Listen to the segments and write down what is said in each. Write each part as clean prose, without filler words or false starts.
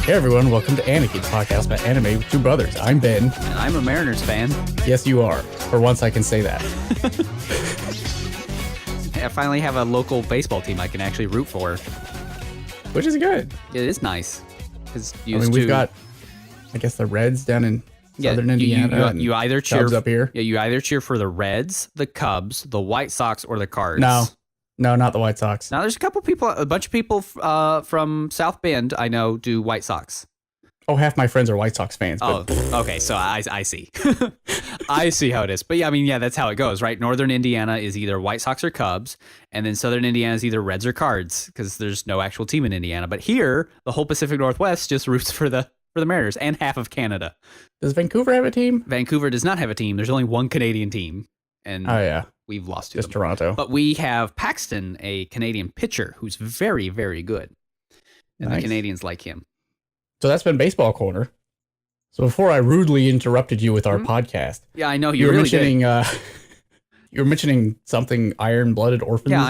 Hey everyone, welcome to Aniki, the podcast about anime with two brothers. I'm Ben. And I'm a Mariners fan. Yes, you are. For once I can say that. I finally have a local baseball team I can actually root for. Which is good. It is nice. We've got, I guess, the Reds down in southern Indiana. You either cheer up here. Yeah, you either cheer for the Reds, the Cubs, the White Sox, or the Cards. No, not the White Sox. Now, there's a bunch of people from South Bend I know do White Sox. Oh, half my friends are White Sox fans. But... Oh, okay, so I see. I see how it is. But yeah, that's how it goes, right? Northern Indiana is either White Sox or Cubs, and then Southern Indiana is either Reds or Cards, because there's no actual team in Indiana. But here, the whole Pacific Northwest just roots for the Mariners, and half of Canada. Does Vancouver have a team? Vancouver does not have a team. There's only one Canadian team. And oh, yeah. We've lost to just them. Toronto. But we have Paxton, a Canadian pitcher, who's very, very good. And the Canadians like him. So that's been Baseball Corner. So before I rudely interrupted you with our podcast. Yeah, I know. You were really mentioning, you were mentioning something, Iron-Blooded Orphans? Yeah,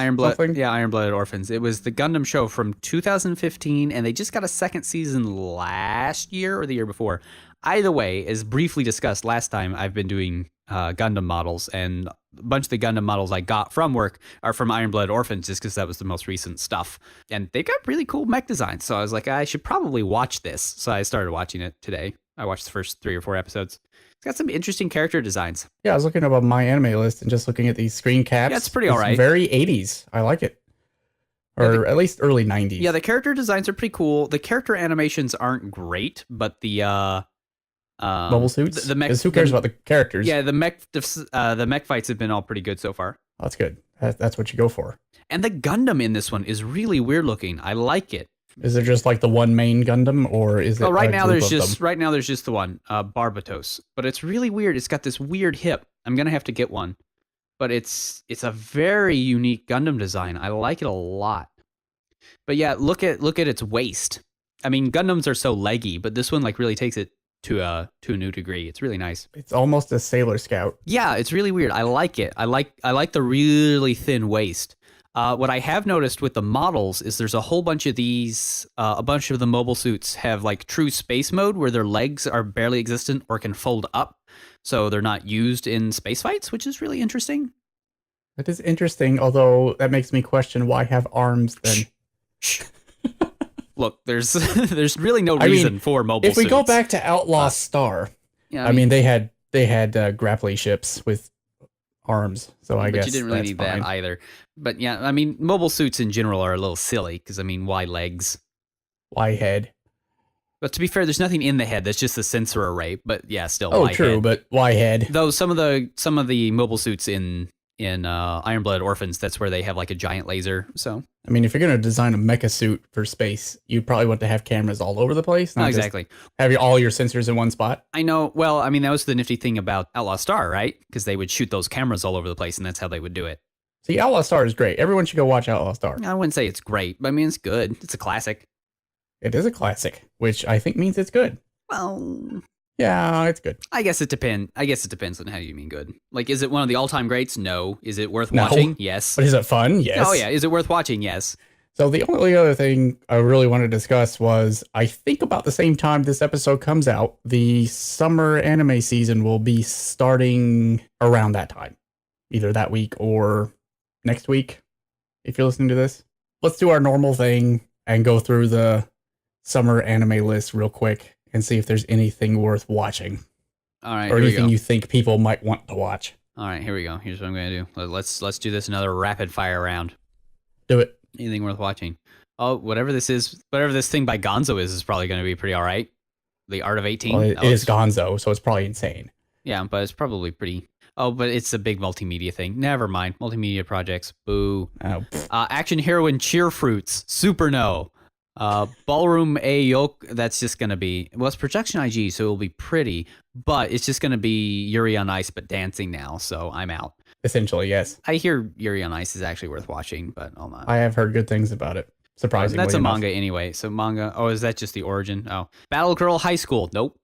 Iron-Blooded Orphans. It was the Gundam show from 2015, and they just got a second season last year or the year before. Either way, as briefly discussed last time, I've been doing Gundam models, and a bunch of the Gundam models I got from work are from Iron-Blooded Orphans, just because that was the most recent stuff. And they got really cool mech designs, so I was like, I should probably watch this. So I started watching it today. I watched the first 3 or 4 episodes. It's got some interesting character designs. Yeah, I was looking up on my anime list and just looking at these screen caps. Yeah, it's pretty all right. Very 80s. I like it. Or at least early 90s. Yeah, the character designs are pretty cool. The character animations aren't great, but the mobile suits? The mech, who cares about the characters? Yeah, the mech fights have been all pretty good so far. Oh, that's good. That's what you go for. And the Gundam in this one is really weird looking. I like it. Is there just like the one main Gundam, or is it? Right now there's just the one, Barbatos. But it's really weird. It's got this weird hip. I'm gonna have to get one. But it's a very unique Gundam design. I like it a lot. But yeah, look at its waist. I mean, Gundams are so leggy, but this one like really takes it to a new degree. It's really nice. It's almost a Sailor Scout. Yeah, it's really weird. I like it. I like the really thin waist. What I have noticed with the models is there's a whole bunch of these, a bunch of the mobile suits have like true space mode where their legs are barely existent or can fold up. So they're not used in space fights, which is really interesting. That is interesting, although that makes me question why have arms then. Look, there's really no reason for mobile suits. If we go back to Outlaw Star, I mean they had grappling ships with arms, so I guess you didn't really need that either. But yeah, I mean, mobile suits in general are a little silly because I mean, why legs? Why head? But to be fair, there's nothing in the head. That's just the sensor array. But yeah, still. Oh, true. Head. But why head? Though some of the mobile suits in Iron-Blooded Orphans, that's where they have like a giant laser. So I mean, if you're gonna design a mecha suit for space, you probably want to have cameras all over the place. Not exactly. Have all your sensors in one spot. I know. Well, I mean, that was the nifty thing about Outlaw Star, right? Because they would shoot those cameras all over the place, and that's how they would do it. See, Outlaw Star is great. Everyone should go watch Outlaw Star. I wouldn't say it's great, but I mean, it's good. It's a classic. It is a classic, which I think means it's good. Well, yeah, it's good. I guess it depends on how you mean good. Like, is it one of the all-time greats? No. Is it worth watching? Yes. But is it fun? Yes. Oh, yeah. Is it worth watching? Yes. So the only other thing I really want to discuss was, I think about the same time this episode comes out, the summer anime season will be starting around that time. Either that week or next week, if you're listening to this. Let's do our normal thing and go through the summer anime list real quick and see if there's anything worth watching. All right, or anything you think people might want to watch. All right, here we go. Here's what I'm going to do. Let's do this another rapid fire round. Do it. Anything worth watching? Oh, whatever this thing by Gonzo is probably going to be pretty all right. The Art of 18. Well, it is Gonzo, so it's probably insane. Yeah, but it's probably pretty. Oh, but it's a big multimedia thing. Never mind. Multimedia projects. Boo. Oh. Action heroine cheer fruits. Super no. Ballroom A yoke. That's just going to be... Well, it's projection IG, so it'll be pretty. But it's just going to be Yuri on Ice, but dancing now. So I'm out. Essentially, yes. I hear Yuri on Ice is actually worth watching, but I'll not. I have heard good things about it. Surprisingly That's a enough. manga anyway. So manga... Oh, is that just the origin? Oh. Battle Girl High School. Nope.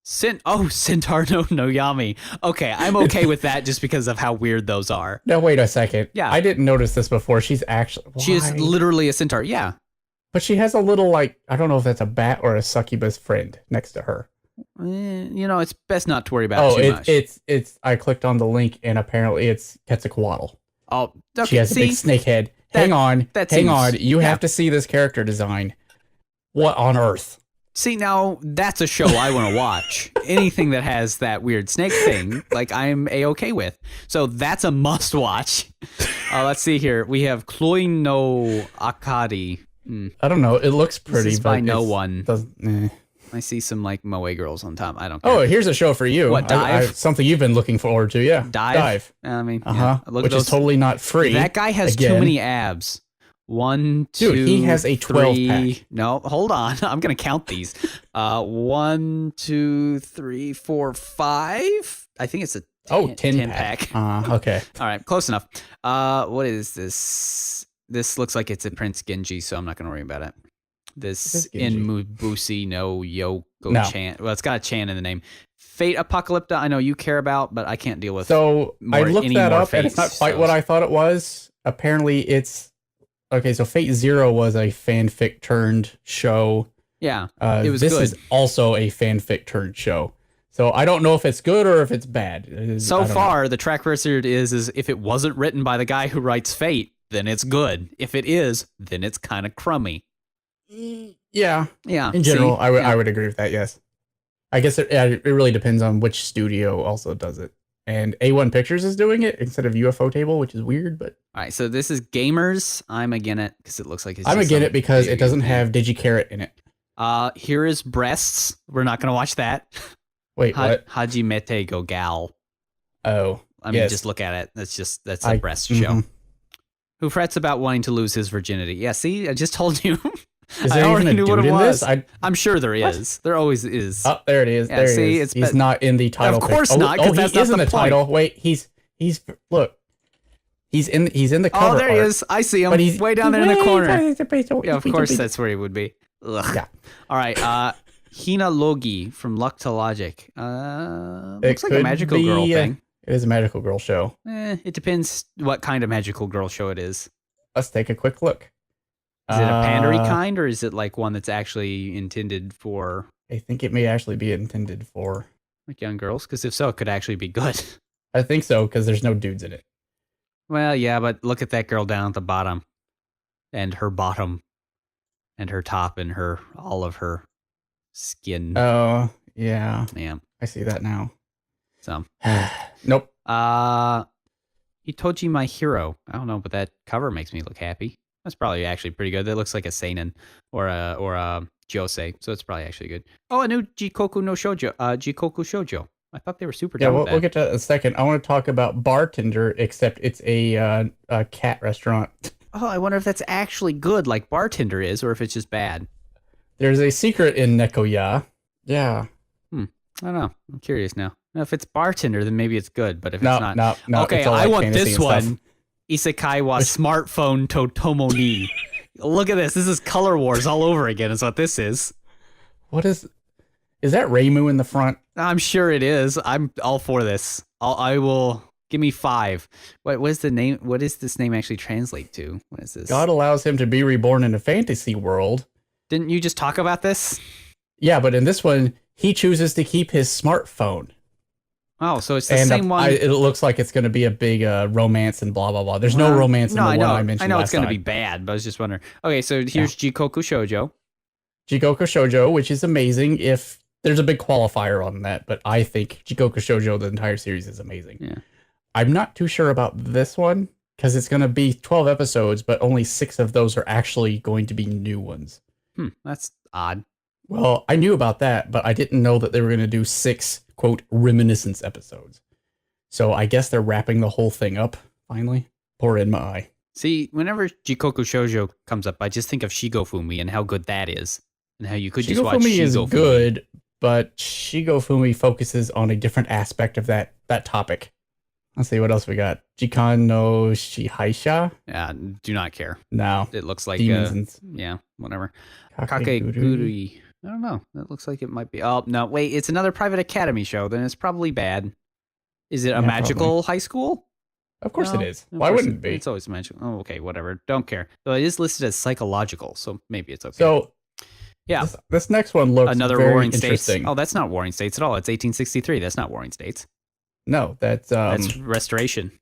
Centaur no Nayami. Okay, I'm okay with that just because of how weird those are. Now, wait a second. Yeah. I didn't notice this before. She's actually... She is literally a centaur. Yeah. But she has a little, like, I don't know if that's a bat or a succubus friend next to her. It's best not to worry about Oh, too much. it's. I clicked on the link and apparently it's Quetzalcoatl. Oh, okay. She has a big snake head. Hang on. You have to see this character design. What on earth? See, now that's a show I want to watch. Anything that has that weird snake thing, like I'm A-okay with. So that's a must watch. Let's see here. We have Kloi no Akari. I don't know. It looks pretty, this is but by no one. Eh. I see some like moe girls on top. I don't care. Oh, here's a show for you. What, Dive? Something you've been looking forward to, yeah. Dive. I mean, which is totally not free. That guy has too many abs. 1, 2, dude, he has a 12 pack. No, hold on. I'm gonna count these. 1, 2, 3, 4, 5. I think it's a 10 pack. Okay. All right, close enough. What is this? This looks like it's a Prince Genji, so I'm not gonna worry about it. This in Mubusi no Yoko Chan. Well, it's got a Chan in the name. Fate Apocalypta, I know you care about, but I can't deal with. So I looked that up, and it's not quite what I thought it was. Apparently, it's okay. So Fate Zero was a fanfic turned show. Yeah, it was this good. Is also a fanfic turned show. So I don't know if it's good or if it's bad. So far, the track record is if it wasn't written by the guy who writes Fate, then it's good. If it is, then it's kind of crummy. Yeah. In general, see? I would agree with that. Yes. I guess it really depends on which studio also does it. And A1 Pictures is doing it instead of UFO Table, which is weird, but all right. So this is Gamers. I'm again it because it looks like I'm again it because it doesn't have DigiCarrot in it. Here is Breasts. We're not gonna watch that. Wait, what? Hajimete go gal. Oh, I mean, just look at it. That's a breast show. Who frets about wanting to lose his virginity? Yeah, see, I just told you. Is there even a dude in this? I'm sure there is. There always is. Oh, there it is. Yeah, there he is. He's not in the title. Of course not, because that's he is not in the title. Wait, he's look. He's in the cover. Oh, there he is. I see him. But he's way down there in the corner. Yeah, of course that's where he would be. Ugh. Yeah. All right. Hina Logi from Luck to Logic. Looks like a magical girl thing. It is a magical girl show. It depends what kind of magical girl show it is. Let's take a quick look. Is it a pandery kind, or is it like one that's actually intended for? I think it may actually be intended for like young girls, because if so, it could actually be good. I think so, because there's no dudes in it. Well, yeah, but look at that girl down at the bottom, and her bottom, and her top, and all of her skin. Oh, yeah. Yeah. I see that now. So. Nope. Hitoji My Hero. I don't know, but that cover makes me look happy. That's probably actually pretty good. That looks like a seinen or a josei, so it's probably actually good. Oh, a new Jigoku no Shoujo. Jigoku Shoujo. I thought they were super. Yeah, we'll get to that in a second. I want to talk about Bartender, except it's a cat restaurant. Oh, I wonder if that's actually good, like Bartender is, or if it's just bad. There's a secret in Nekoya. Yeah. I don't know. I'm curious now. If it's Bartender, then maybe it's good. But if it's not, no. Okay, I want this one. Isekai wa smartphone totomo ni. Look at this. This is Color Wars all over again. Is what this is. What is that Reimu in the front? I'm sure it is. I'm all for this. I will. Give me 5. What is the name? What does this name actually translate to? What is this? God allows him to be reborn in a fantasy world. Didn't you just talk about this? Yeah, but in this one, he chooses to keep his smartphone. Oh, so it's the same one. It looks like it's going to be a big romance and blah, blah, blah. There's no romance in the one I mentioned. I know it's going to be bad, but I was just wondering. Okay, so here's Jigoku Shoujo. Jigoku Shoujo, which is amazing. If there's a big qualifier on that, but I think Jigoku Shoujo, the entire series, is amazing. Yeah. I'm not too sure about this one because it's going to be 12 episodes, but only 6 of those are actually going to be new ones. That's odd. Well, I knew about that, but I didn't know that they were going to do 6, quote, reminiscence episodes. So I guess they're wrapping the whole thing up, finally. Pour in my eye. See, whenever Jigoku Shoujo comes up, I just think of Shigofumi and how good that is. And how you could just watch Shigofumi. Shigofumi is good, but Shigofumi focuses on a different aspect of that topic. Let's see what else we got. Jikan no Shihaisha? Yeah, do not care. No. It looks like yeah, whatever. Kakegurui. I don't know. It looks like it might be. Oh, no, wait. It's another private academy show. Then it's probably bad. Is it a magical high school? Of course it No, is. of Why course wouldn't it be? It's always mentioned. Oh, okay, whatever. Don't care. Though it is listed as psychological, so maybe it's okay. So yeah, this next one looks another very Warring States. interesting. Oh, that's not Warring States at all. It's 1863. That's not Warring States. No, that's Restoration.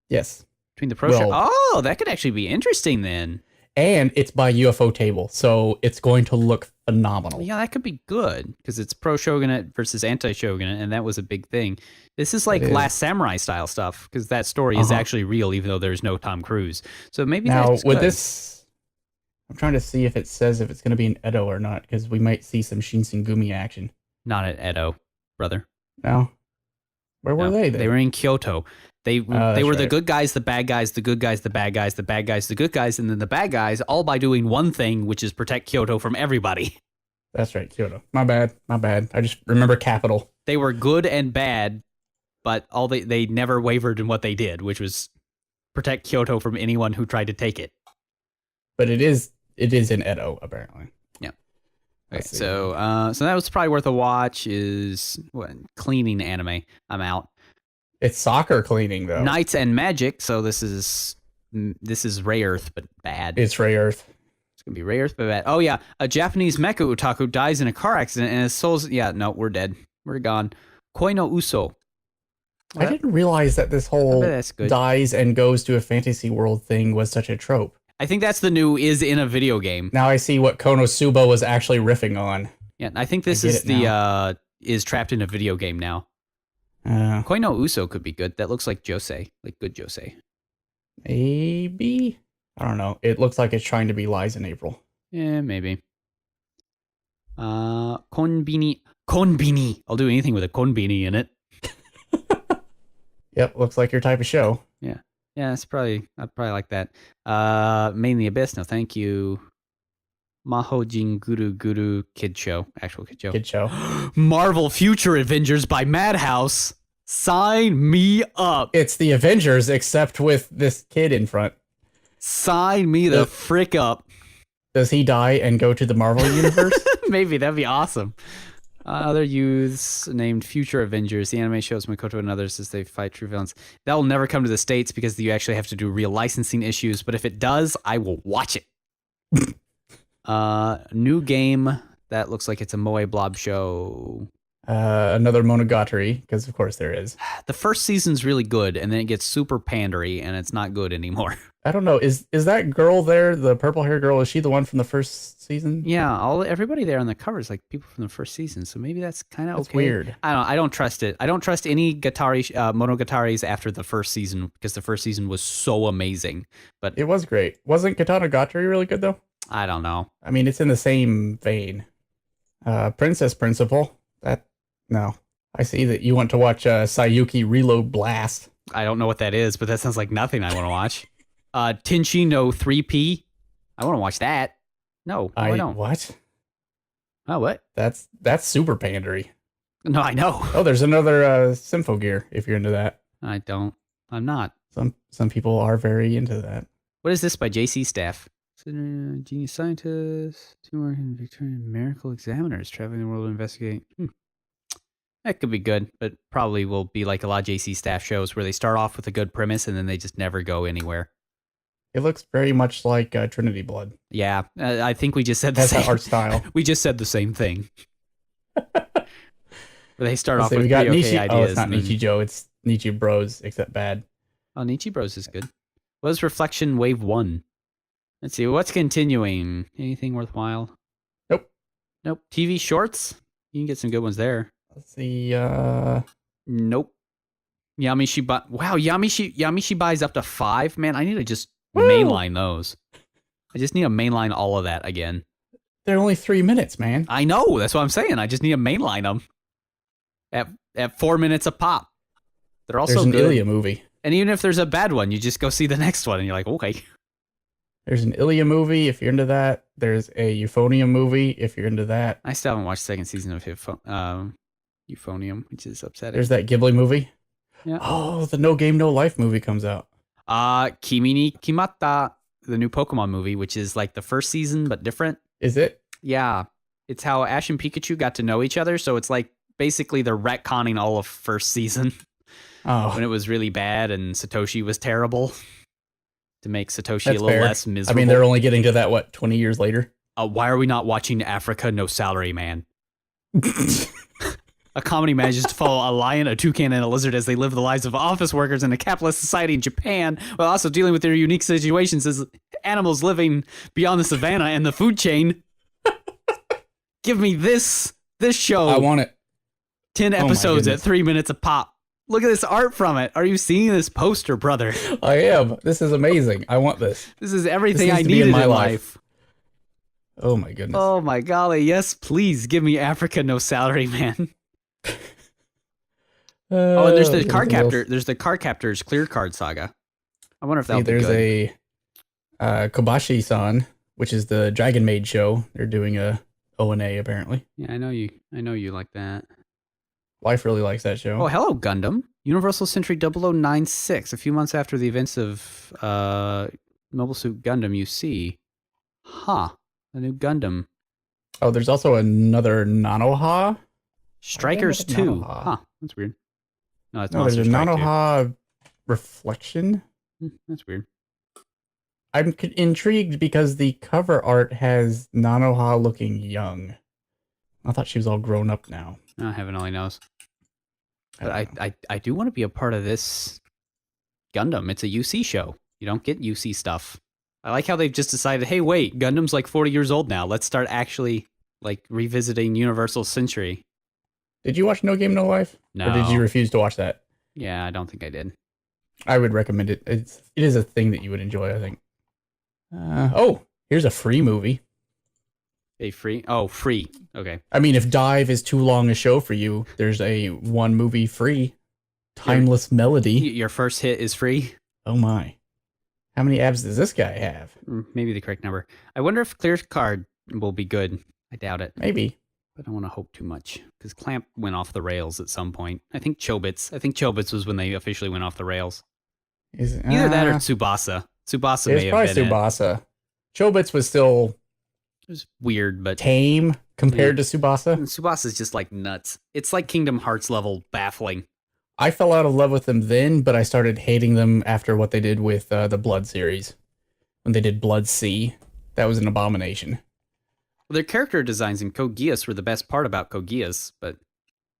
Yes. Between the pro show. Oh, that could actually be interesting then. And it's by UFO Table, so it's going to look phenomenal. Yeah, that could be good because it's pro shogunate versus anti shogunate, and that was a big thing. This is like Last Samurai style stuff because that story is actually real, even though there's no Tom Cruise. So maybe now that's with good. this, I'm trying to see if it says if it's going to be in Edo or not because we might see some Shinsengumi action. Not at Edo, brother. No, where were they? They were in Kyoto. They were right. the good guys, the bad guys, the good guys, the bad guys, the bad guys, the good guys, and then the bad guys, all by doing one thing, which is protect Kyoto from everybody. That's right, Kyoto. My bad. I just remember capital. They were good and bad, but they never wavered in what they did, which was protect Kyoto from anyone who tried to take it. But it is in Edo, apparently. Yeah. Okay, so that was probably worth a watch. Is cleaning anime. I'm out. It's soccer cleaning though. Knights and Magic. So this is Ray Earth, but bad. It's Ray Earth. It's gonna be Ray Earth, but bad. Oh yeah, a Japanese mecha otaku dies in a car accident and his soul's no, we're dead. We're gone. Koi no Uso. I didn't realize that this whole dies and goes to a fantasy world thing was such a trope. I think that's the new is in a video game. Now I see what Konosuba was actually riffing on. Yeah, I think this is is trapped in a video game now. Koi no Uso could be good. That looks like Josei, like good Josei. Maybe? I don't know. It looks like it's trying to be Lies in April. Yeah, maybe. Konbini. I'll do anything with a konbini in it. Yep, looks like your type of show. Yeah. Yeah, I'd probably like that. Mainly Abyss, no thank you. Mahojin Guru Kid Show. Actual Kid Show. Kid Show. Marvel Future Avengers by Madhouse. Sign me up. It's the Avengers, except with this kid in front. Sign me the frick up. Does he die and go to the Marvel universe? Maybe, that'd be awesome. Other youths named Future Avengers. The anime shows Makoto and others as they fight true villains. That will never come to the States because you actually have to do real licensing issues. But if it does, I will watch it. New game that looks like it's a Moe Blob show. Another Monogatari, because of course there is. The first season's really good, and then it gets super pandery, and it's not good anymore. I don't know. Is that girl there, the purple hair girl? Is she the one from the first season? Yeah, everybody there on the cover is like people from the first season, so maybe that's kind of okay. Weird. I don't trust it. I don't trust any Monogataris after the first season because the first season was so amazing. But it was great. Wasn't Katanagatari really good though? I don't know. I mean, it's in the same vein. Princess Principal. No. I see that you want to watch Sayuki Reload Blast. I don't know what that is, but that sounds like nothing I want to watch. Tenchi no 3P. I want to watch that. No, I don't. What? Oh, what? That's super pandery. No, I know. Oh, there's another Symphogear if you're into that. I don't. I'm not. Some people are very into that. What is this by JC Staff? Genius scientists, teamwork and Victorian miracle examiners traveling the world to investigate. That could be good, but probably will be like a lot of JC Staff shows where they start off with a good premise and then they just never go anywhere. It looks very much like Trinity Blood. Yeah, I think we just said the same. That's the art style. We just said the same thing. They start off with we got pretty Nichi. okay ideas. Oh, it's not Nichijou. It's Nichi Bros, except bad. Oh, Nichi Bros is good. What is Reflection Wave 1? Let's see. What's continuing? Anything worthwhile? Nope. TV shorts? You can get some good ones there. Let's see. Nope. Yamishibai. Wow, Yamishibai's up to 5? Man, I need to just mainline those. I just need to mainline all of that again. They're only 3 minutes, man. I know. That's what I'm saying. I just need to mainline them. At 4 minutes a pop. They're also good. There's an good. Ilya movie. And even if there's a bad one, you just go see the next one and you're like, okay. There's an Ilya movie if you're into that. There's a Euphonium movie if you're into that. I still haven't watched the second season of Euphonium, which is upsetting. There's that Ghibli movie. Yeah. Oh, the No Game No Life movie comes out. Kimi ni Kimeta, the new Pokemon movie, which is like the first season but different. Is it? Yeah. It's how Ash and Pikachu got to know each other, so it's like basically they're retconning all of first season. when it was really bad and Satoshi was terrible to make Satoshi a little fair. less miserable. I mean, they're only getting to that, 20 years later? Why are we not watching Africa No Salary Man? A comedy manages to follow a lion, a toucan, and a lizard as they live the lives of office workers in a capitalist society in Japan, while also dealing with their unique situations as animals living beyond the savannah and the food chain. Give me this show. I want it. 10 episodes at 3 minutes a pop. Look at this art from it. Are you seeing this poster, brother? I am. This is amazing. I want this. This is everything I needed in my life. Oh my goodness. Oh my golly. Yes, please give me Africa No Salary Man. And there's the card captor. There's the card captor's clear card saga. I wonder if that'll be good. There's a Kobayashi-san, which is the Dragon Maid show. They're doing a ONA apparently. Yeah, I know you like that. Wife really likes that show. Oh, hello, Gundam. Universal Century 0096. A few months after the events of Mobile Suit Gundam, you see. Huh. A new Gundam. Oh, there's also another Nanoha. Strikers 2. Nanoha. Huh. That's weird. No, that's there's a Nanoha Reflection. That's weird. I'm intrigued because the cover art has Nanoha looking young. I thought she was all grown up now. Oh, heaven only knows. But I do want to be a part of this Gundam. It's a UC show. You don't get UC stuff. I like how they've just decided, hey, wait, Gundam's like 40 years old now. Let's start actually like revisiting Universal Century. Did you watch No Game No Life? No. Or did you refuse to watch that? Yeah, I don't think I did. I would recommend it. It is a thing that you would enjoy, I think. Here's a free movie. A free? Oh, free. Okay. I mean, if Dive is too long a show for you, there's a one movie free. Timeless Melody. Your first hit is free? Oh my. How many abs does this guy have? Maybe the correct number. I wonder if Clear Card will be good. I doubt it. Maybe. I don't want to hope too much because Clamp went off the rails at some point. I think Chobits was when they officially went off the rails. Either that or Tsubasa. Tsubasa may have been Tsubasa. Chobits was still it was weird, but tame compared to Tsubasa. Tsubasa's just like nuts. It's like Kingdom Hearts level baffling. I fell out of love with them then, but I started hating them after what they did with the Blood series. When they did Blood Sea, that was an abomination. Well, their character designs in Code Geass were the best part about Code Geass, but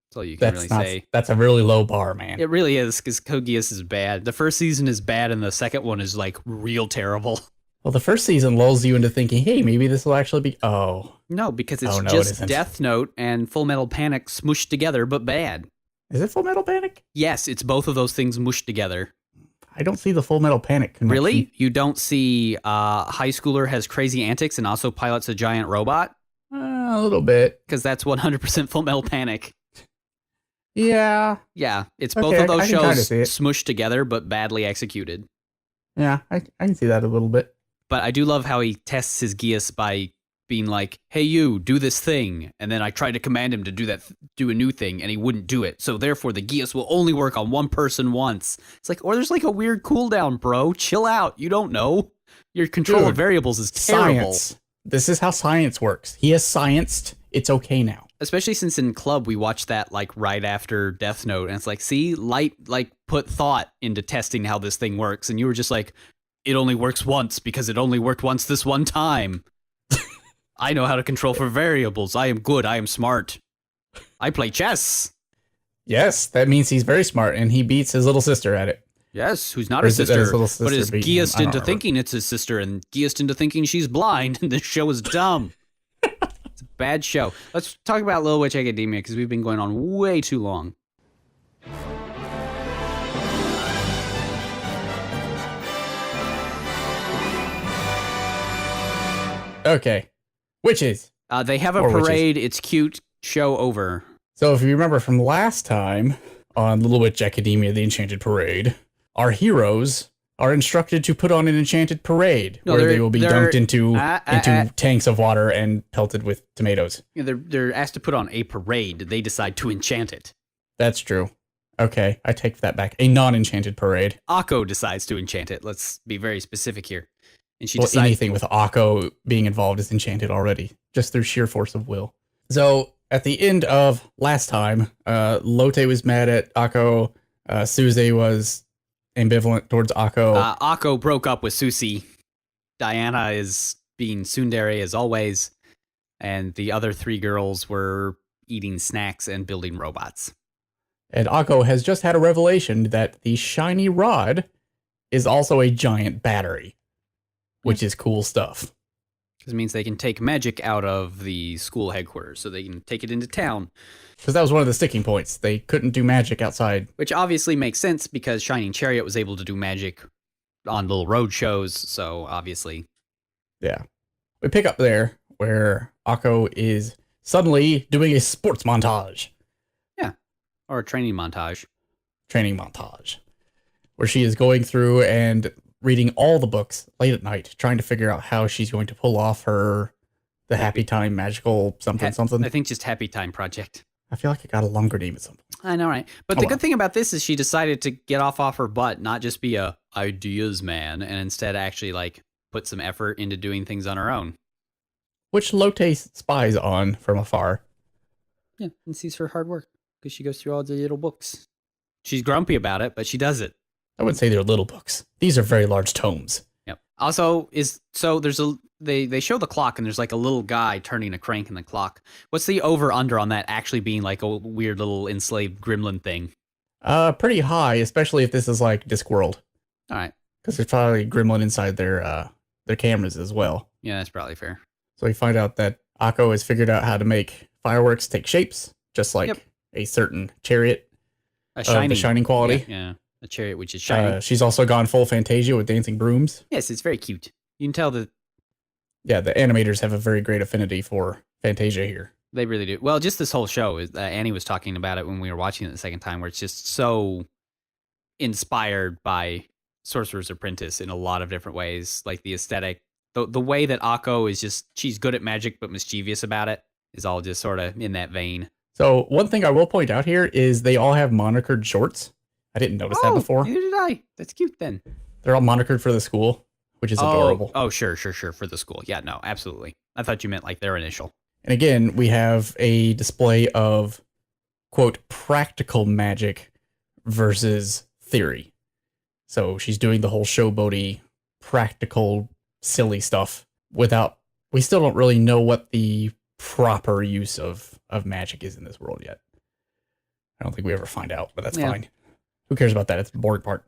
that's all you can really say. That's a really low bar, man. It really is, because Code Geass is bad. The first season is bad, and the second one is, like, real terrible. Well, the first season lulls you into thinking, hey, maybe this will actually be... Oh. No, because it's just Death Note and Full Metal Panic smushed together, but bad. Is it Full Metal Panic? Yes, it's both of those things mushed together. I don't see the Full Metal Panic connection. Really? You don't see high schooler has crazy antics and also pilots a giant robot? A little bit. Because that's 100% Full Metal Panic. Yeah. Yeah, it's both of those shows smushed together, but badly executed. Yeah, I can see that a little bit. But I do love how he tests his Geass by being like, hey, you, do this thing. And then I tried to command him to do a new thing, and he wouldn't do it. So therefore, the Geass will only work on one person once. It's like, or there's like a weird cooldown, bro. Chill out. You don't know. Your control of variables is terrible. Science. This is how science works. He has scienced. It's okay now. Especially since in Club, we watched that like right after Death Note. And it's like, see, Light like put thought into testing how this thing works. And you were just like, it only works once because it only worked once this one time. I know how to control for variables. I am good. I am smart. I play chess. Yes, that means he's very smart, and he beats his little sister at it. Yes, who's not his sister, but is Geassed into thinking it's his sister, and Geassed into thinking she's blind, and this show is dumb. It's a bad show. Let's talk about Little Witch Academia, because we've been going on way too long. Okay. Witches. They have a parade. Witches. It's cute. Show over. So if you remember from last time on Little Witch Academia, the Enchanted Parade, our heroes are instructed to put on an enchanted parade where they will be dunked into tanks of water and pelted with tomatoes. Yeah, they're asked to put on a parade. They decide to enchant it. That's true. Okay, I take that back. A non-enchanted parade. Akko decides to enchant it. Let's be very specific here. And she decides anything with Akko being involved is enchanted already, just through sheer force of will. So at the end of last time, Lotte was mad at Akko Suzy was ambivalent towards Akko. Akko broke up with Susie. Diana is being tsundere as always. And the other 3 girls were eating snacks and building robots. And Akko has just had a revelation that the shiny rod is also a giant battery, which is cool stuff. Because it means they can take magic out of the school headquarters, so they can take it into town. Because that was one of the sticking points. They couldn't do magic outside. Which obviously makes sense because Shining Chariot was able to do magic on little road shows, so obviously. Yeah. We pick up there where Akko is suddenly doing a sports montage. Yeah. Or a training montage. Training montage. Where she is going through and reading all the books late at night, trying to figure out how she's going to pull off the Happy Time magical something. I think just Happy Time Project. I feel like it got a longer name at some point. I know, right? But the good thing about this is she decided to get off her butt, not just be a ideas man, and instead actually like put some effort into doing things on her own. Which Lotte spies on from afar. Yeah, and sees her hard work because she goes through all the little books. She's grumpy about it, but she does it. I wouldn't say they're little books. These are very large tomes. Yep. Also, there's they show the clock and there's like a little guy turning a crank in the clock. What's the over under on that actually being like a weird little enslaved gremlin thing? Pretty high, especially if this is like Discworld. All right. Because there's probably gremlin inside their cameras as well. Yeah, that's probably fair. So we find out that Akko has figured out how to make fireworks take shapes, just like a certain chariot of the shining quality. Yeah. A chariot which is shiny. She's also gone full Fantasia with dancing brooms. Yes, it's very cute. You can tell that. Yeah, the animators have a very great affinity for Fantasia here. They really do. Well, just this whole show is. Annie was talking about it when we were watching it the second time, where it's just so inspired by Sorcerer's Apprentice in a lot of different ways. Like the aesthetic, the way that Akko is just she's good at magic but mischievous about it is all just sort of in that vein. So one thing I will point out here is they all have monikered shorts. I didn't notice that before. Neither did I. That's cute then. They're all monikered for the school, which is adorable. Oh, sure. For the school. Yeah, no, absolutely. I thought you meant like their initial. And again, we have a display of, quote, practical magic versus theory. So she's doing the whole showboaty, practical, silly stuff without... We still don't really know what the proper use of magic is in this world yet. I don't think we ever find out, but that's fine. Who cares about that? It's the boring part.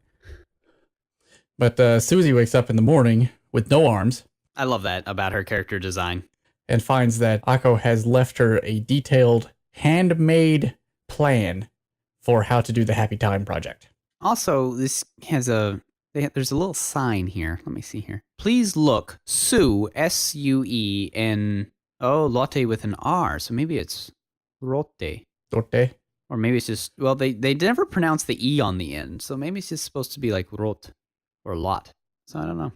But Suzy wakes up in the morning with no arms. I love that about her character design. And finds that Akko has left her a detailed, handmade plan for how to do the Happy Time project. Also, this has there's a little sign here. Let me see here. Please look. Sue, S-U-E, and Lotte with an R. So maybe it's Rotte. Rotte? Or maybe it's just, well, they never pronounce the E on the end. So maybe it's just supposed to be like Rot or Lot. So I don't know.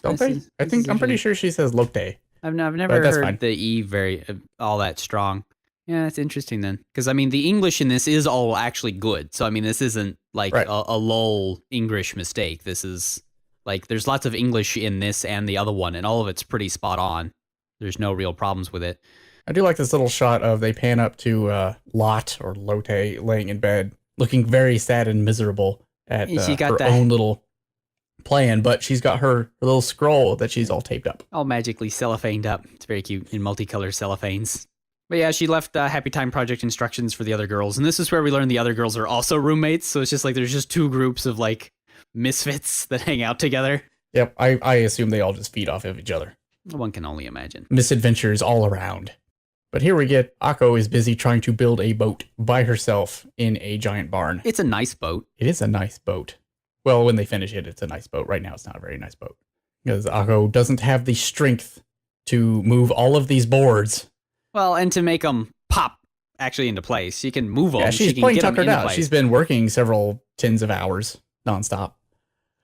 Don't they? I'm pretty sure she says Lotte. I've never heard the E very all that strong. Yeah, that's interesting then. Because, I mean, the English in this is all actually good. So, I mean, this isn't like a lull English mistake. This is like, there's lots of English in this and the other one, and all of it's pretty spot on. There's no real problems with it. I do like this little shot of they pan up to Lot or Lotte laying in bed, looking very sad and miserable at her own little plan, but she's got her little scroll that she's all taped up. All magically cellophaned up. It's very cute in multicolored cellophanes. But yeah, she left Happy Time Project instructions for the other girls, and this is where we learn the other girls are also roommates, so it's just like there's just two groups of like misfits that hang out together. Yep, I assume they all just feed off of each other. One can only imagine. Misadventures all around. But here we get Akko is busy trying to build a boat by herself in a giant barn. It's a nice boat. It is a nice boat. Well, when they finish it, it's a nice boat. Right now, it's not a very nice boat. Because Akko doesn't have the strength to move all of these boards. Well, and to make them pop actually into place. She can move them. Yeah, she's playing tuckered out. She's been working several tens of hours nonstop.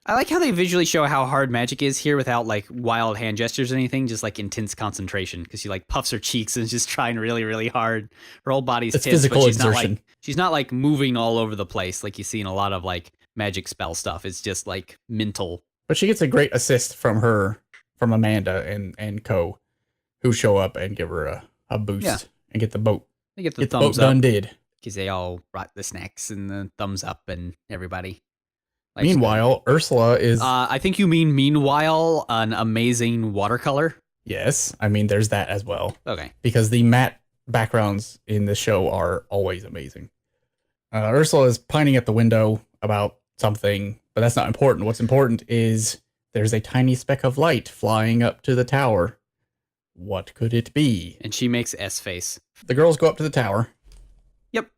I like how they visually show how hard magic is here without like wild hand gestures or anything, just like intense concentration because she like puffs her cheeks and is just trying really, really hard. Her whole body's tense, physical but exertion. She's not like moving all over the place like you see in a lot of like magic spell stuff. It's just like mental. But she gets a great assist from Amanda and Co, who show up and give her a boost and get the boat. They get the boat thumbs up. done did. because they all brought the snacks and the thumbs up and everybody. Life's Meanwhile, Ursula is... good. I think you mean meanwhile an amazing watercolor. Yes, I mean, there's that as well. Okay. Because the matte backgrounds in the show are always amazing. Ursula is pining at the window about something, but that's not important. What's important is there's a tiny speck of light flying up to the tower. What could it be? And she makes S face. The girls go up to the tower. Yep.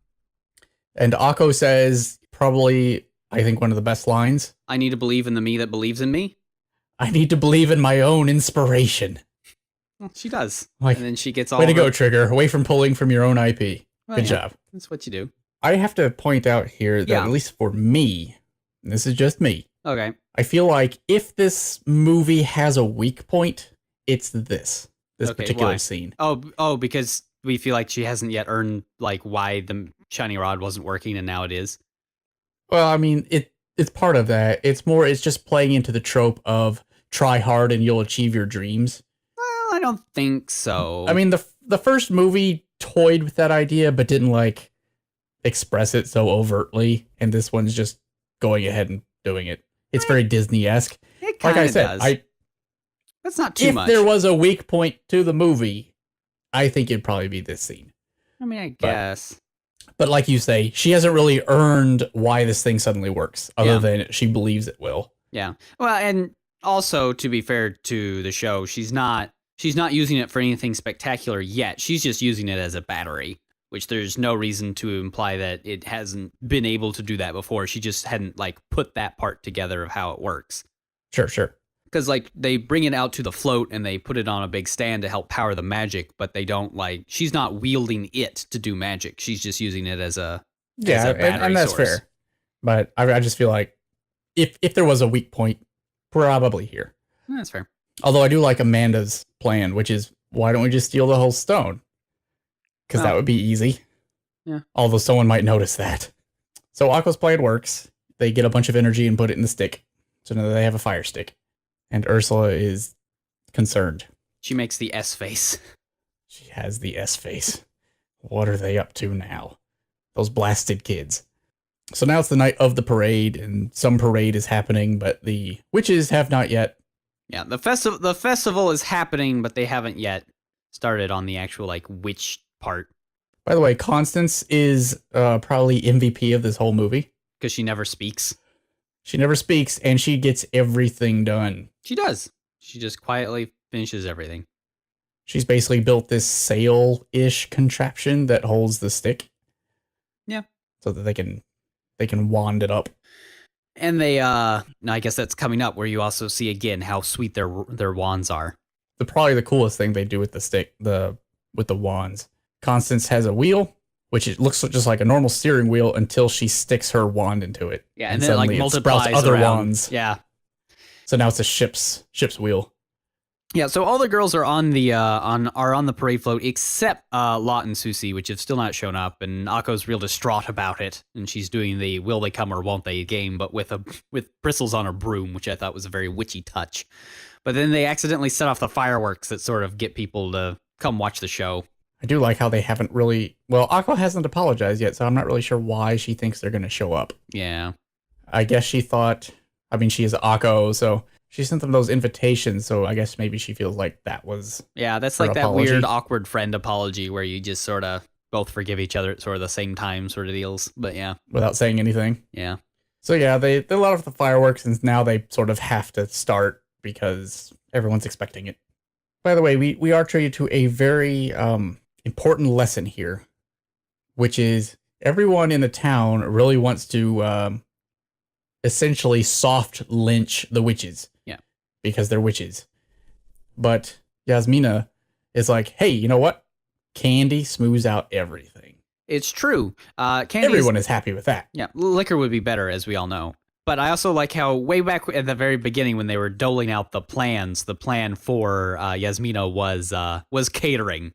And Akko says, probably, I think, one of the best lines. I need to believe in the me that believes in me. I need to believe in my own inspiration. Well, she does. Like, and then she gets all way to go, Trigger. Away from pulling from your own IP. Well, Good job. That's what you do. I have to point out here that, at least for me, and this is just me, okay, I feel like if this movie has a weak point, it's this particular scene. Oh, because we feel like she hasn't yet earned like why the shiny rod wasn't working and now it is. Well, I mean, it's part of that. It's just playing into the trope of try hard and you'll achieve your dreams. Well, I don't think so. I mean, the first movie toyed with that idea, but didn't like express it so overtly, and this one's just going ahead and doing it. It's very Disney-esque. It like I said, does. That's not too much. If there was a weak point to the movie, I think it'd probably be this scene. I mean, I guess. But like you say, she hasn't really earned why this thing suddenly works, other than she believes it will. Yeah. Well, and also, to be fair to the show, she's not using it for anything spectacular yet. She's just using it as a battery, which there's no reason to imply that it hasn't been able to do that before. She just hadn't like put that part together of how it works. Sure. Because like they bring it out to the float and they put it on a big stand to help power the magic, but they don't like, she's not wielding it to do magic. She's just using it as a battery and that's source. fair. But I just feel like if there was a weak point, probably here. That's fair. Although I do like Amanda's plan, which is, why don't we just steal the whole stone? Because that would be easy. Yeah. Although someone might notice that. So Akko's plan works. They get a bunch of energy and put it in the stick. So now they have a fire stick. And Ursula is concerned. She makes the S face. She has the S face. What are they up to now? Those blasted kids. So now it's the night of the parade, and some parade is happening, but the witches have not yet. Yeah, the festival is happening, but they haven't yet started on the actual like witch part. By the way, Constance is probably MVP of this whole movie. Because she never speaks. She never speaks, and she gets everything done. She does. She just quietly finishes everything. She's basically built this sail-ish contraption that holds the stick. Yeah. So that they can wand it up. And they, now I guess that's coming up, where you also see again how sweet their wands are. Probably the coolest thing they do with the stick, with the wands. Constance has a wheel, which it looks just like a normal steering wheel until she sticks her wand into it. Yeah, and then it like multiplies other around. wands. Yeah. So now it's a ship's wheel. Yeah, so all the girls are on the parade float except Lot and Susie, which have still not shown up, and Akko's real distraught about it, and she's doing the will they come or won't they game, but with bristles on her broom, which I thought was a very witchy touch. But then they accidentally set off the fireworks that sort of get people to come watch the show. I do like how they haven't really... Well, Akko hasn't apologized yet, so I'm not really sure why she thinks they're going to show up. Yeah. I guess she thought... I mean, she is Akko, so she sent them those invitations, so I guess maybe she feels like that was... Yeah, that's like that weird, awkward friend apology where you just sort of both forgive each other at sort of the same time sort of deals. But yeah. Without saying anything. Yeah. So yeah, they let off the fireworks, and now they sort of have to start because everyone's expecting it. By the way, we are treated to a very important lesson here, which is everyone in the town really wants to essentially soft lynch the witches. Yeah. Because they're witches. But Yasmina is like, hey, you know what? Candy smooths out everything. It's true. Everyone is happy with that. Yeah, liquor would be better, as we all know. But I also like how way back at the very beginning when they were doling out the plans, the plan for Yasmina was catering.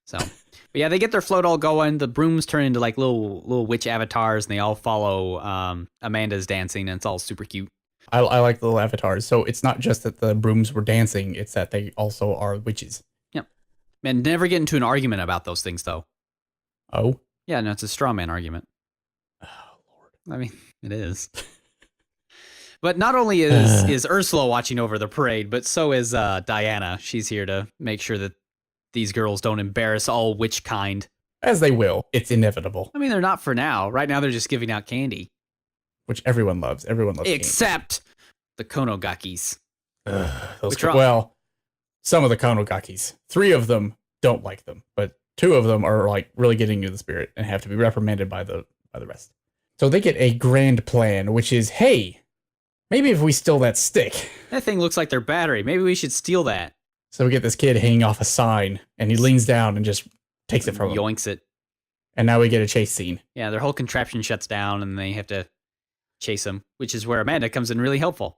So, but yeah, they get their float all going. The brooms turn into like little witch avatars, and they all follow Amanda's dancing, and it's all super cute. I like the little avatars. So it's not just that the brooms were dancing; it's that they also are witches. Yep. And never get into an argument about those things, though. Oh. Yeah, no, it's a straw man argument. Oh, Lord. I mean, it is. But not only is Ursula watching over the parade, but so is Diana. She's here to make sure that these girls don't embarrass all witch kind. As they will. It's inevitable. I mean, they're not for now. Right now, they're just giving out candy. Which everyone loves. Everyone loves Except the Konogakis. Well, some of the Konogakis. 3 of them don't like them, but 2 of them are like really getting into the spirit and have to be reprimanded by the rest. So they get a grand plan, which is, hey, maybe if we steal that stick. That thing looks like their battery. Maybe we should steal that. So we get this kid hanging off a sign, and he leans down and just takes it from him. Yoinks it. And now we get a chase scene. Yeah, their whole contraption shuts down, and they have to chase him, which is where Amanda comes in really helpful.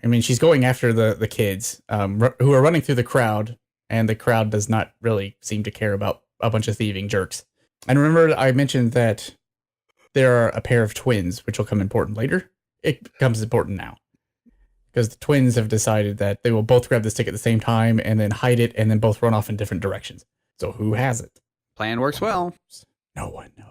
I mean, she's going after the kids who are running through the crowd, and the crowd does not really seem to care about a bunch of thieving jerks. And remember, I mentioned that there are a pair of twins, which will come important later. It becomes important now. Because the twins have decided that they will both grab the stick at the same time and then hide it and then both run off in different directions. So who has it? Plan works well. No one knows.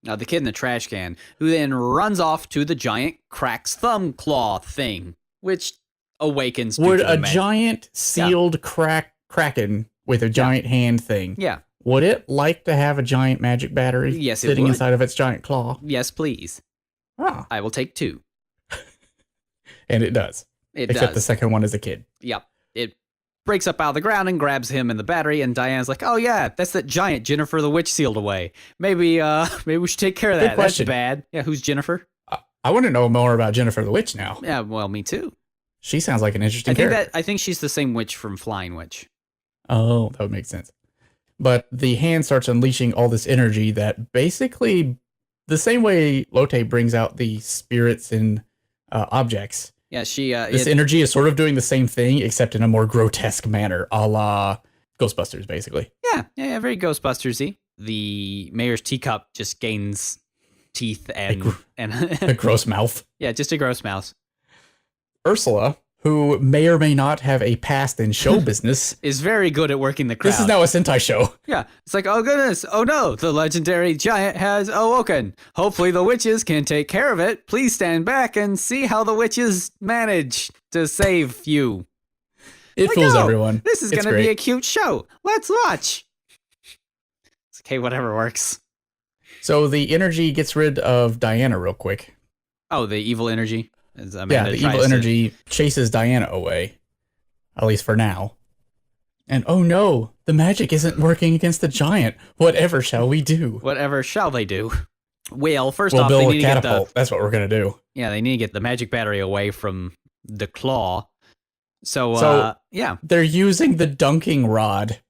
Now the kid in the trash can, who then runs off to the giant Crack's thumb claw thing, which awakens. Would a giant sealed kraken with a giant hand thing? Yeah. Would it like to have a giant magic battery? Yes, sitting inside of its giant claw? Yes, please. Ah. I will take 2. And it does. Except the second one is a kid. Yep. It breaks up out of the ground and grabs him and the battery, and Diana's like, oh yeah, that's that giant Jennifer the Witch sealed away. Maybe we should take care of that. That's bad. Yeah, who's Jennifer? I want to know more about Jennifer the Witch now. Yeah, well, me too. She sounds like an interesting character. I think she's the same witch from Flying Witch. Oh, that would make sense. But the hand starts unleashing all this energy that basically, the same way Lotte brings out the spirits in objects. Yeah, this energy is sort of doing the same thing, except in a more grotesque manner, a la Ghostbusters, basically. Yeah, very Ghostbusters-y. The mayor's teacup just gains teeth and a gross mouth. Yeah, just a gross mouth. Ursula, who may or may not have a past in show business, is very good at working the crowd. This is now a Sentai show. Yeah, it's like, oh goodness, oh no, the legendary giant has awoken. Hopefully the witches can take care of it. Please stand back and see how the witches manage to save you. It fools everyone. This is going to be a cute show. Let's watch. It's okay, whatever works. So the energy gets rid of Diana real quick. Oh, the evil energy? The evil energy chases Diana away, at least for now. And oh no, the magic isn't working against the giant. Whatever shall we do? Whatever shall they do? Well, first we'll off, build they need a catapult. That's what we're going to do. Yeah, they need to get the magic battery away from the claw. So yeah. They're using the dunking rod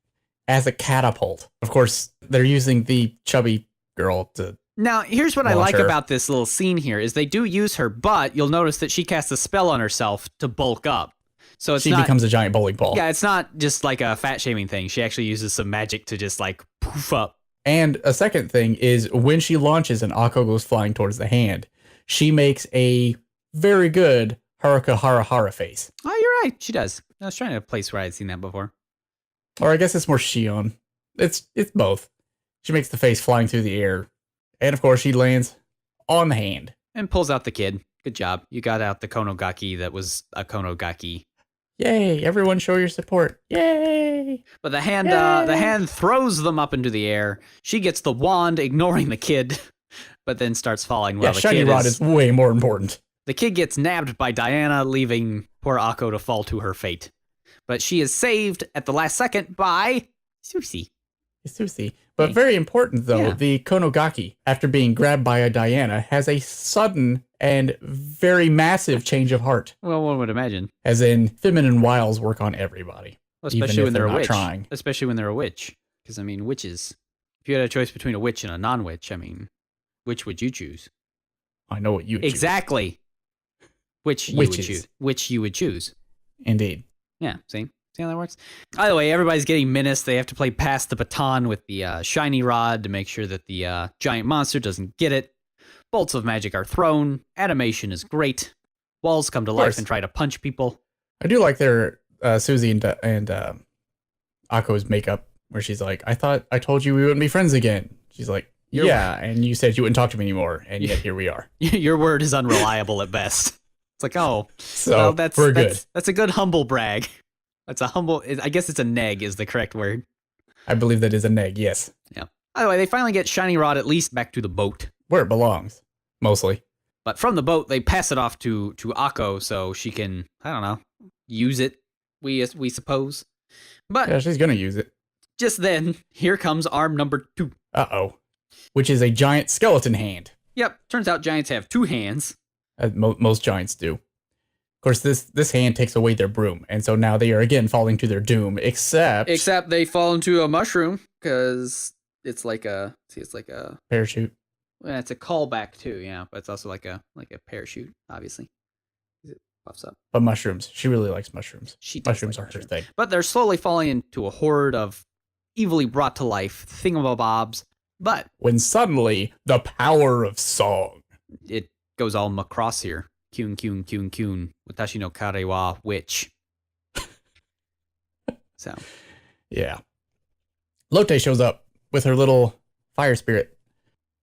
as a catapult. Of course, they're using the chubby girl to... Now, here's what I like about this little scene here, is they do use her, but you'll notice that she casts a spell on herself to bulk up. So she becomes a giant bowling ball. Yeah, it's not just like a fat-shaming thing. She actually uses some magic to just like poof up. And a second thing is when she launches and Akko goes flying towards the hand, she makes a very good Haruka Hara Hara face. Oh, you're right. She does. I was trying to place where I'd seen that before. Or I guess it's more Shion. It's both. She makes the face flying through the air. And of course, she lands on the hand. And pulls out the kid. Good job. You got out the Konogaki that was a Konogaki. Yay, everyone show your support. Yay. But the hand throws them up into the air. She gets the wand, ignoring the kid, but then starts falling. While the shiny rod is way more important. The kid gets nabbed by Diana, leaving poor Akko to fall to her fate. But she is saved at the last second by Susie. But very important, though, the Konogaki, after being grabbed by a Diana, has a sudden and very massive change of heart. Well, one would imagine. As in, feminine wiles work on everybody. Well, especially when they're a witch. Especially when they're a witch. Because, I mean, witches. If you had a choice between a witch and a non-witch, I mean, which would you choose? I know what you would choose. Exactly. Which you would choose. Indeed. Yeah, see? See how that works? Either way, everybody's getting menaced. They have to play pass the baton with the shiny rod to make sure that the giant monster doesn't get it. Bolts of magic are thrown. Animation is great. Walls come to life and try to punch people. I do like their Susie and Akko's makeup, where she's like, I thought I told you we wouldn't be friends again. She's like, Yeah, and you said you wouldn't talk to me anymore, and yet here we are. Your word is unreliable at best. It's like, oh, So well, we're good. That's a good humble brag. That's a humble. I guess it's a neg is the correct word. I believe that is a neg, yes. Yeah. By the way, they finally get Shiny Rod at least back to the boat. Where it belongs, mostly. But from the boat, they pass it off to Akko so she can, I don't know, use it, we suppose. But Yeah, she's going to use it. just then, here comes arm number 2. Uh-oh. Which is a giant skeleton hand. Yep, turns out giants have 2 hands. Most giants do. Of course, this hand takes away their broom, and so now they are again falling to their doom, except they fall into a mushroom, because it's like a parachute. well, it's a callback too, yeah, but it's also like a parachute, obviously. It puffs up. But mushrooms. She really likes mushrooms. She does Mushrooms like are her thing. But they're slowly falling into a horde of evilly brought to life thingamabobs. But When suddenly, the power of song. it goes all macross here. Kyun, kyun, kyun, kyun. Watashi no kare wa witch. So. Yeah. Lotte shows up with her little fire spirit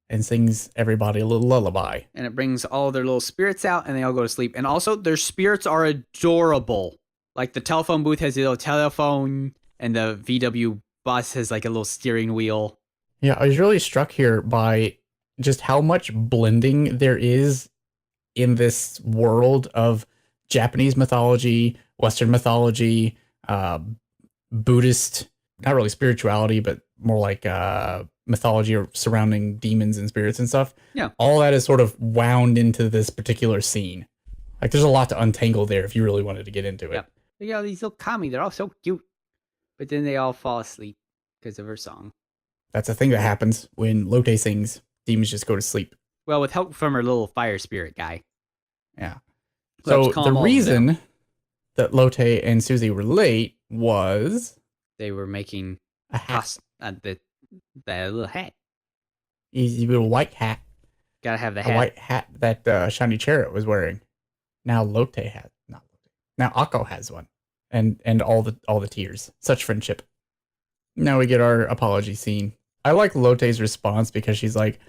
and sings everybody a little lullaby. And it brings all their little spirits out and they all go to sleep. And also, their spirits are adorable. Like the telephone booth has a little telephone and the VW bus has like a little steering wheel. Yeah, I was really struck here by just how much blending there is in this world of Japanese mythology, Western mythology, Buddhist, not really spirituality, but more like mythology surrounding demons and spirits and stuff. Yeah. All that is sort of wound into this particular scene. Like there's a lot to untangle there if you really wanted to get into it. Yeah. Look at all these little kami, they're all so cute. But then they all fall asleep because of her song. That's a thing that happens when Lotte sings. Demons just go to sleep. Well, with help from her little fire spirit guy. Yeah. Who helps So calm the all of them. reason that Lotte and Susie were late was They were making a hat. the little hat. Easy little white hat. Gotta have the A hat. white hat that Shiny Chariot was wearing. Now Lotte has not Lotte. Now Akko has one. And all the tears. Such friendship. Now we get our apology scene. I like Lotte's response because she's like,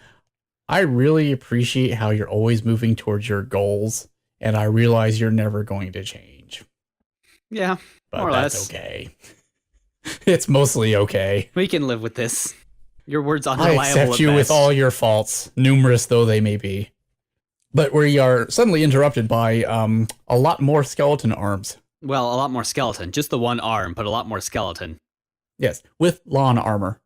I really appreciate how you're always moving towards your goals, and I realize you're never going to change. Yeah, But more or that's less. okay. It's mostly okay. We can live with this. Your word's I unreliable accept at you with best. all your faults, numerous though they may be. But we are suddenly interrupted by a lot more skeleton arms. Well, a lot more skeleton. Just the one arm, but a lot more skeleton. Yes, with lawn armor.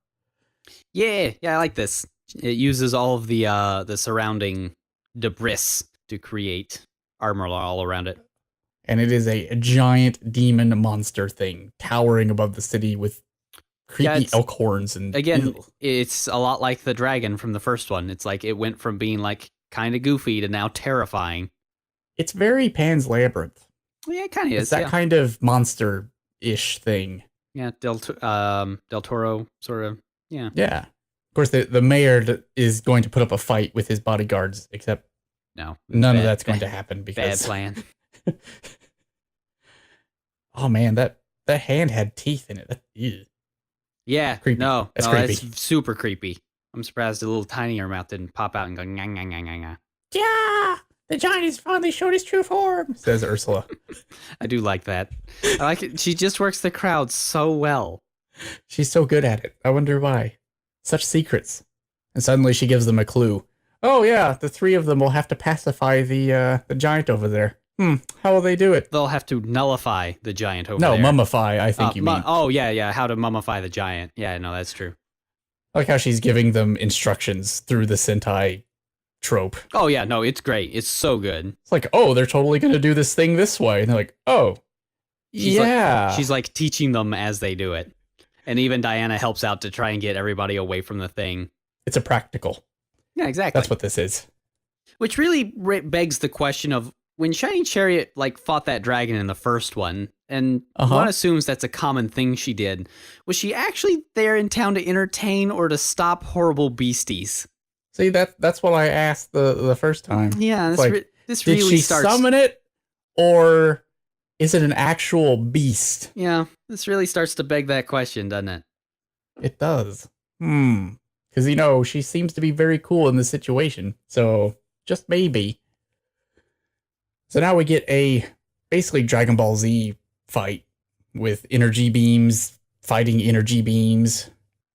Yeah, I like this. It uses all of the surrounding debris to create armor all around it. And it is a giant demon monster thing towering above the city with creepy elk horns and Again, Ew. it's a lot like the dragon from the first one. It's like it went from being like kind of goofy to now terrifying. It's very Pan's Labyrinth. Yeah, it kind of is. It's that kind of monster-ish thing. Yeah, Del Toro sort of. Yeah. Yeah. Of course, the mayor is going to put up a fight with his bodyguards, except No. none of that's going to happen because Bad plan. Oh man, that hand had teeth in it. Ew. Yeah. Creepy. No, That's creepy. That's super creepy. I'm surprised the little tiny her mouth didn't pop out and go nga nga nga nga nga. Yeah, the giant has finally showed his true form, says Ursula. I do like that. I like it. She just works the crowd so well. She's so good at it. I wonder why. Such secrets. And suddenly she gives them a clue. Oh yeah, the three of them will have to pacify the giant over there. How will they do it? They'll have to nullify the giant over No, there. mummify, I think you mean. Oh, yeah. How to mummify the giant. Yeah, no, that's true. I like how she's giving them instructions through the Sentai trope. Oh, yeah, no, it's great. It's so good. It's like, oh, they're totally going to do this thing this way. And they're like, oh, She's like teaching them as they do it. And even Diana helps out to try and get everybody away from the thing. It's a practical. Yeah, exactly. That's what this is. Which really begs the question of when Shining Chariot like fought that dragon in the first one, and one assumes that's a common thing she did, was she actually there in town to entertain or to stop horrible beasties? See, that's what I asked the first time. Yeah, this did really she starts. summon it, or is it an actual beast? Yeah, this really starts to beg that question, doesn't it? It does. Because, she seems to be very cool in this situation. So, just maybe. So now we get a basically Dragon Ball Z fight with energy beams fighting energy beams.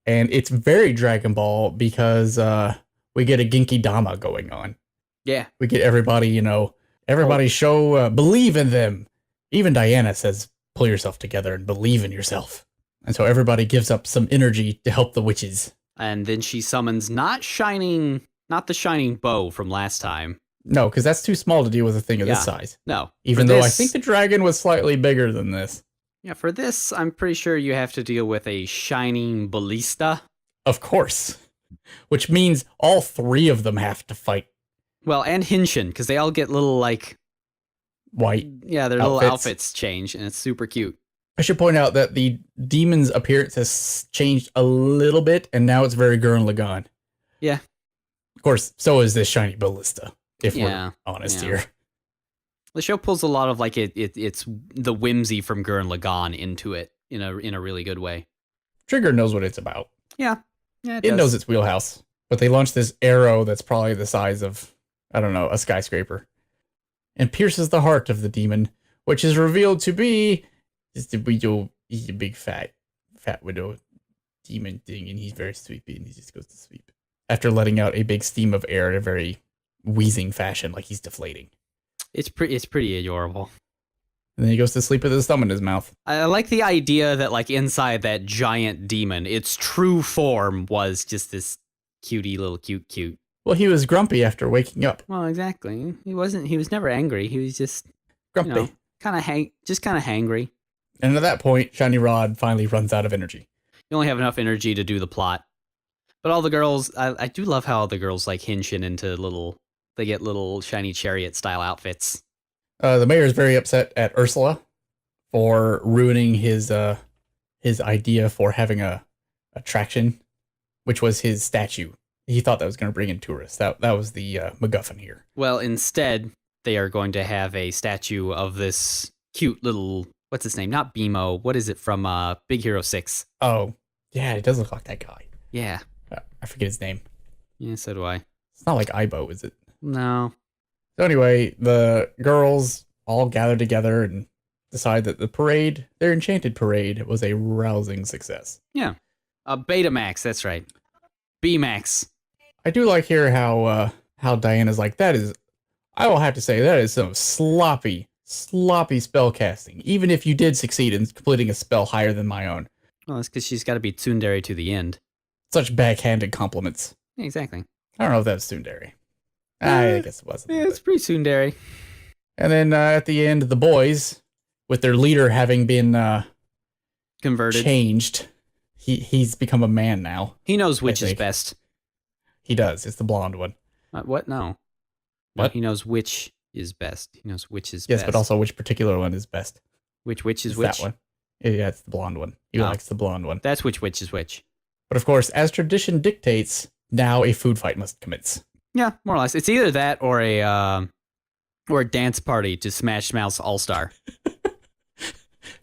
And it's very Dragon Ball because we get a Genki Dama going on. Yeah. We get everybody, show, believe in them. Even Diana says, pull yourself together and believe in yourself. And so everybody gives up some energy to help the witches. And then she summons not the shining bow from last time. No, because that's too small to deal with a thing of this size. No. Even though I think the dragon was slightly bigger than this. Yeah, for this, I'm pretty sure you have to deal with a shining ballista. Of course. Which means all three of them have to fight. Well, and Hinshin, because they all get little, white. Yeah, their little outfits change, and it's super cute. I should point out that the demon's appearance has changed a little bit, and now it's very Gurren Lagann. Yeah. Of course, so is this shiny ballista, if we're honest here. The show pulls a lot of it's the whimsy from Gurren Lagann into it in a really good way. Trigger knows what it's about. Yeah. It knows its wheelhouse. But they launched this arrow that's probably the size of, I don't know, a skyscraper. And pierces the heart of the demon, which is revealed to be just a widow. He's a big fat widow demon thing, and he's very sleepy, and he just goes to sleep. After letting out a big steam of air in a very wheezing fashion, like he's deflating. It's pretty adorable. And then he goes to sleep with his thumb in his mouth. I like the idea that inside that giant demon, its true form was just this cutie little cute. Well, he was grumpy after waking up. Well, exactly. He was never angry. He was just grumpy. Kind of hangry. And at that point, Shiny Rod finally runs out of energy. You only have enough energy to do the plot. But all the girls, I do love how all the girls Hinshin into they get little shiny chariot style outfits. The mayor is very upset at Ursula for ruining his idea for having a attraction, which was his statue. He thought that was going to bring in tourists. That was the MacGuffin here. Well, instead, they are going to have a statue of this cute little, what's his name? Not Bimo. What is it from Big Hero 6? Oh, yeah, it does look like that guy. Yeah. I forget his name. Yeah, so do I. It's not like Aibo, is it? No. So anyway, the girls all gather together and decide that the parade, their Enchanted Parade, was a rousing success. Yeah. Betamax, that's right. B-Max. I do like here how Diana's like, I will have to say, that is some sloppy spell casting, even if you did succeed in completing a spell higher than my own. Well, that's because she's got to be tsundere to the end. Such backhanded compliments. Yeah, exactly. I don't know if that was tsundere. I guess it wasn't. Yeah, it's pretty tsundere. And then at the end, the boys, with their leader having been converted, changed, he's become a man now. He knows which is best. He does. It's the blonde one. What? No. What? No, he knows which is best. He knows which is best. Yes, but also which particular one is best. Which is it's which? That one. Yeah, it's the blonde one. He likes the blonde one. That's which is which. But of course, as tradition dictates, now a food fight must commence. Yeah, more or less. It's either that or a dance party to Smash Mouth's All-Star.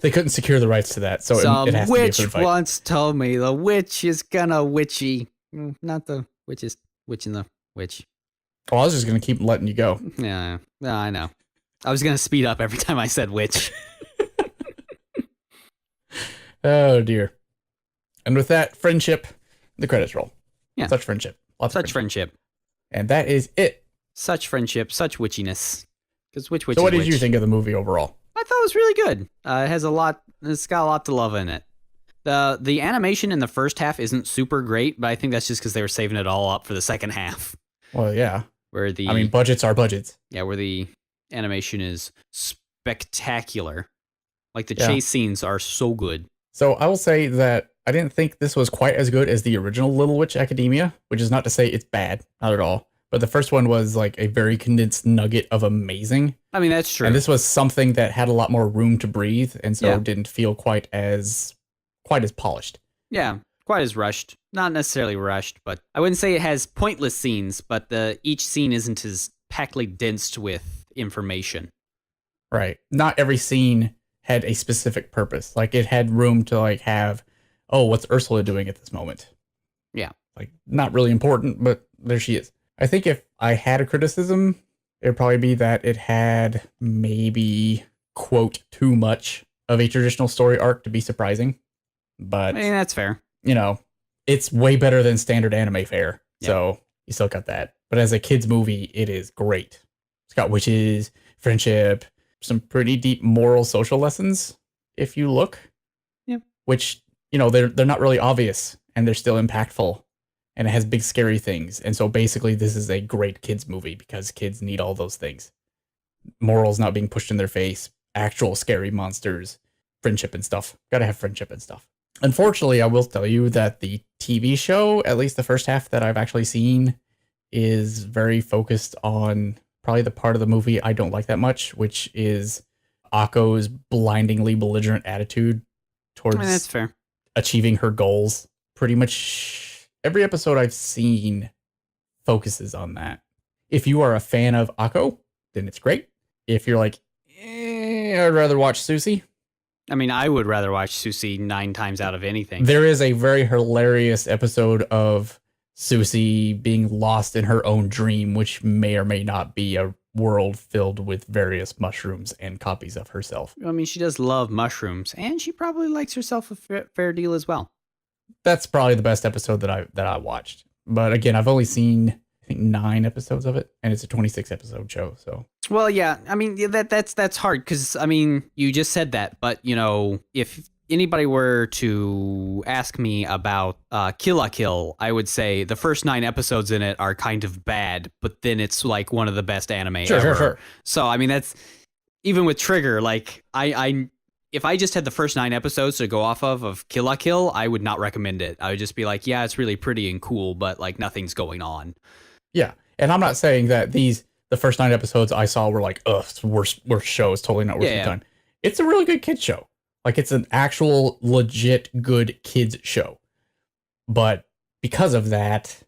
They couldn't secure the rights to that, so it has to be a food fight. Witch once told me the witch is gonna witchy. Not the witch is witching the witch. Well, I was just going to keep letting you go. Yeah, I know. I was going to speed up every time I said witch. Oh, dear. And with that, friendship, the credits roll. Yeah. Such friendship. Such friendship. And that is it. Such friendship, such witchiness. Because which So what did you think of the movie overall? I thought it was really good. It has it's got a lot to love in it. The animation in the first half isn't super great, but I think that's just because they were saving it all up for the second half. Well, yeah. Where budgets are budgets. Yeah, where the animation is spectacular. Like the chase scenes are so good. So I will say that I didn't think this was quite as good as the original Little Witch Academia, which is not to say it's bad, not at all. But the first one was like a very condensed nugget of amazing. I mean, that's true. And this was something that had a lot more room to breathe, and so didn't feel quite as polished. Yeah. Quite as rushed. Not necessarily rushed, but I wouldn't say it has pointless scenes, but each scene isn't as packly dense with information. Right. Not every scene had a specific purpose. Like it had room to have, what's Ursula doing at this moment? Yeah. Like, not really important, but there she is. I think if I had a criticism, it would probably be that it had maybe, quote, too much of a traditional story arc to be surprising. But, I mean, that's fair. you know, it's way better than standard anime fare. Yep. So you still got that. But as a kid's movie, it is great. It's got witches, friendship, some pretty deep moral social lessons, if you look. Yep. Which, you know, they're not really obvious, and they're still impactful. And it has big scary things. And so basically this is a great kids movie because kids need all those things. Morals not being pushed in their face, actual scary monsters, friendship and stuff. Gotta have friendship and stuff. Unfortunately, I will tell you that the TV show, at least the first half that I've actually seen, is very focused on probably the part of the movie I don't like that much, which is Akko's blindingly belligerent attitude towards That's fair. achieving her goals. Pretty much every episode I've seen focuses on that. If you are a fan of Akko, then it's great. If you're like, I'd rather watch Susie. I mean, I would rather watch Susie 9 times out of anything. There is a very hilarious episode of Susie being lost in her own dream, which may or may not be a world filled with various mushrooms and copies of herself. I mean, she does love mushrooms, and she probably likes herself a fair deal as well. That's probably the best episode that I watched. But again, I've only seen, I think, 9 episodes of it, and it's a 26 episode show. So, well, yeah, I mean, that's hard because, I mean, you just said that, but, you know, if anybody were to ask me about Kill la Kill, I would say the first 9 episodes in it are kind of bad, but then it's like one of the best anime ever. Sure. So, I mean, that's even with Trigger, like I if I just had the first 9 episodes to go off of Kill la Kill, I would not recommend it. I would just be like, yeah, it's really pretty and cool, but like nothing's going on. Yeah. And I'm not saying that the first 9 episodes I saw were like, ugh, it's worst show. It's totally not worth your time. It's a really good kids show. Like, it's an actual legit good kids show. But because of that,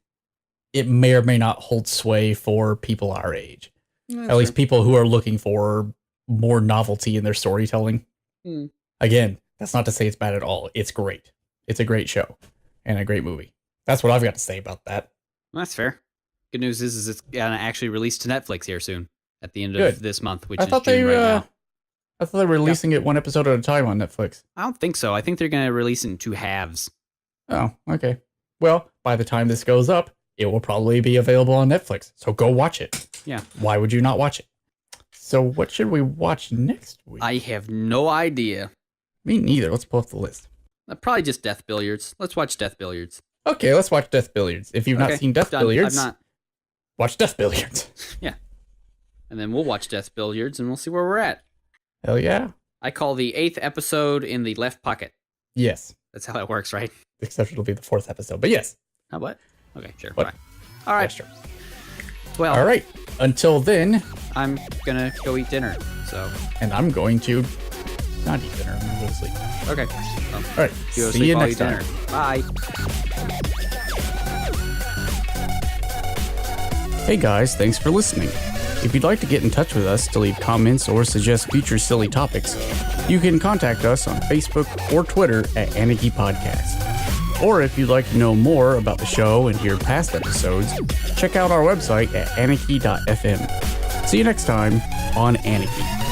it may or may not hold sway for people our age. That's At least people who are looking for more novelty in their storytelling. Again, that's not to say it's bad at all. It's great. It's a great show and a great movie. That's what I've got to say about that. That's fair. Good news is it's gonna actually release to Netflix here soon at the end of this month, which is June right now. I thought they were releasing it one episode at a time on Netflix. I don't think so. I think they're gonna release it in 2 halves. Oh, okay. Well, by the time this goes up, it will probably be available on Netflix. So go watch it. Yeah. Why would you not watch it? So what should we watch next week? I have no idea. Me neither. Let's pull up the list. Probably just Death Billiards. Let's watch Death Billiards. Okay, let's watch Death Billiards. If you've not seen Death Billiards, watch Death Billiards. Yeah. And then we'll watch Death Billiards and we'll see where we're at. Hell yeah. I call the 8th episode in the left pocket. Yes. That's how it works, right? Except it'll be the 4th episode, but yes. How what? Okay, sure. What? Fine. All right. Yes, sure. Well, all right. Until then, I'm gonna go eat dinner. So. And I'm going to not eat dinner. I'm gonna go to sleep. Okay. All right. See you next time. Bye. Hey guys, thanks for listening. If you'd like to get in touch with us to leave comments or suggest future silly topics, you can contact us on Facebook or Twitter at Aniki Podcast. Or if you'd like to know more about the show and hear past episodes, check out our website at aniki.fm. See you next time on Aniki.